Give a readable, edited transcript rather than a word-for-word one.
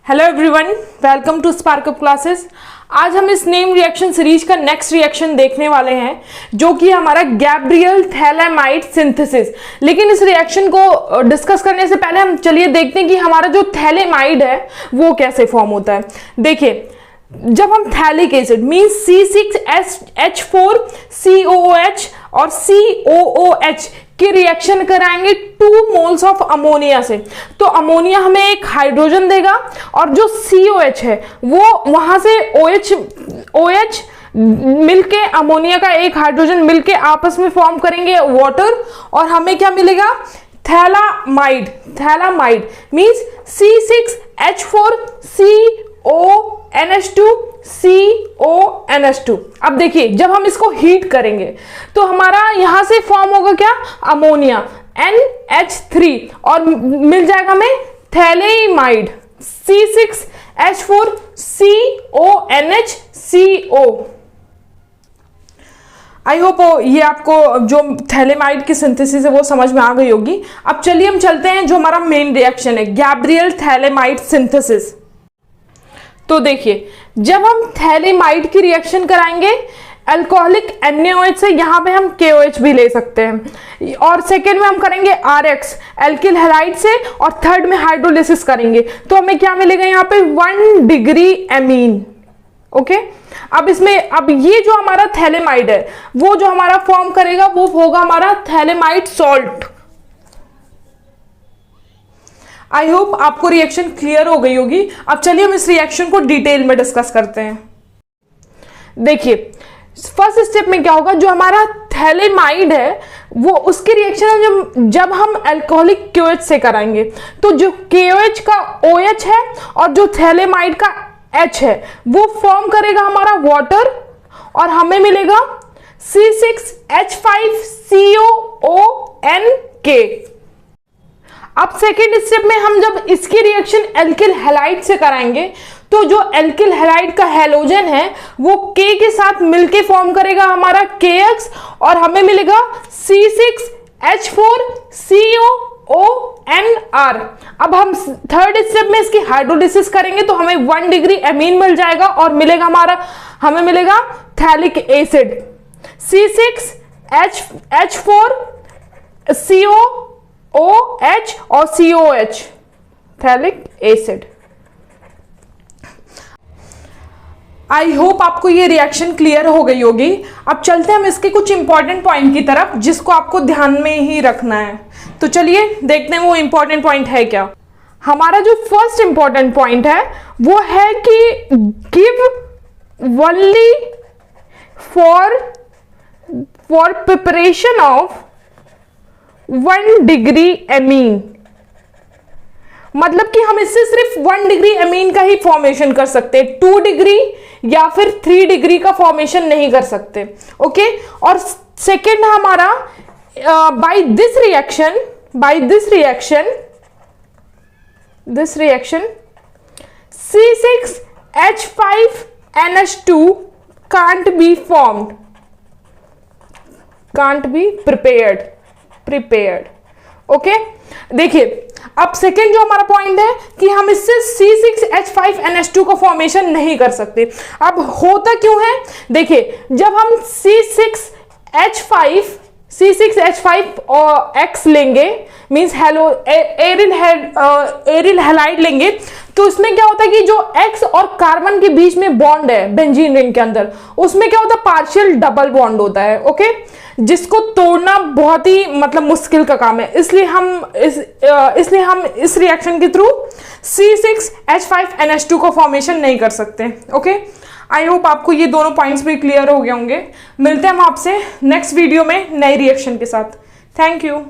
Hello everyone, welcome to Spark Up classes. आज हम इस नेम रिएक्शन सीरीज का नेक्स्ट रिएक्शन देखने वाले हैं जो कि हमारा गैब्रियल थैलेमाइड सिंथेसिस। लेकिन इस रिएक्शन को डिस्कस करने से पहले हम चलिए देखते हैं कि हमारा जो थैलेमाइड है वो कैसे फॉर्म होता है। देखिए, जब हम थैलिक एसिड मीन्स C6H4COOH और COOH की रिएक्शन कराएंगे 2 मोल्स ऑफ अमोनिया से, तो अमोनिया हमें एक हाइड्रोजन देगा और जो COH है वो वहां से OH मिलके अमोनिया का एक हाइड्रोजन मिलके आपस में फॉर्म करेंगे वाटर और हमें क्या मिलेगा? थैलामाइड। Phthalimide means C6H4CONH2CONH2। अब देखिए, जब हम इसको हीट करेंगे तो हमारा यहां से फॉर्म होगा क्या? अमोनिया NH3 और मिल जाएगा हमें थैलेमाइड C6H4CONHCO। आई होप ये आपको जो थैलेमाइड की सिंथेसिस है वो समझ में आ गई होगी। अब चलिए हम चलते हैं जो हमारा मेन रिएक्शन है, गैब्रियल थैलेमाइड सिंथेसिस। तो देखिए, जब हम थैलेमाइड की रिएक्शन कराएंगे अल्कोहलिक NaOH से, यहां पे हम KOH भी ले सकते हैं, और सेकेंड में हम करेंगे RX एल्किल हैलाइड से, और थर्ड में हाइड्रोलिसिस करेंगे तो हमें क्या मिलेगा? यहाँ पे 1 डिग्री एमीन। ओके, अब ये जो हमारा थैलेमाइड है वो जो हमारा फॉर्म करेगा वो होगा हमारा थैलेमाइड सॉल्ट। आई होप आपको रिएक्शन क्लियर हो गई होगी। अब चलिए हम इस रिएक्शन को डिटेल में डिस्कस करते हैं। देखिए, फर्स्ट स्टेप में क्या होगा? जो हमारा थैलेमाइड है वो उसकी रिएक्शन जब हम अल्कोहलिक KOH से कराएंगे तो जो KOH का OH है और जो थैलेमाइड का H है वो फॉर्म करेगा हमारा वाटर और हमें मिलेगा C6H5COONK। अब सेकेंड स्टेप में हम जब इसकी रिएक्शन एल्किल हैलाइड से कराएंगे तो जो एल्किल हैलाइड का हैलोजन है वो K के साथ मिलके फॉर्म करेगा हमारा KX और हमें मिलेगा C6H4COONR। अब हम थर्ड स्टेप में इसकी हाइड्रोलिसिस करेंगे तो हमें 1 डिग्री एमीन मिल जाएगा और हमें मिलेगा थैलिक एसिड C6H4COOH और COH phthalic acid. I hope आपको ये रिएक्शन क्लियर हो गई होगी। अब चलते हैं हम इसके कुछ इंपॉर्टेंट पॉइंट की तरफ जिसको आपको ध्यान में ही रखना है। तो चलिए देखते हैं वो इंपॉर्टेंट पॉइंट है क्या। हमारा जो फर्स्ट इंपॉर्टेंट पॉइंट है वो है कि give only for preparation of 1 degree amine. मतलब कि हम इससे सिर्फ 1 डिग्री एमीन का ही फॉर्मेशन कर सकते, 2 डिग्री या फिर 3 डिग्री का फॉर्मेशन नहीं कर सकते। ओके, और सेकेंड हमारा by this reaction C6H5NH2 can't be formed, can't be prepared। Okay, देखिए अब सेकेंड जो हमारा पॉइंट है कि हम इससे C6H5NH2 का फॉर्मेशन नहीं कर सकते। अब होता क्यों है? देखिए, जब हम C6H5X लेंगे मीन्स एरिल हैलाइड लेंगे तो उसमें क्या होता है कि जो X और कार्बन के बीच में बॉन्ड है बेंजीन रिंग के अंदर, उसमें क्या होता है? पार्शियल डबल बॉन्ड होता है। ओके, जिसको तोड़ना बहुत ही मुश्किल का काम है। इसलिए हम इस रिएक्शन के थ्रू C6H5NH2 को फॉर्मेशन नहीं कर सकते। ओके, आई होप आपको ये दोनों पॉइंट्स भी क्लियर हो गए होंगे। मिलते हैं हम आपसे नेक्स्ट वीडियो में नई रिएक्शन के साथ। Thank you.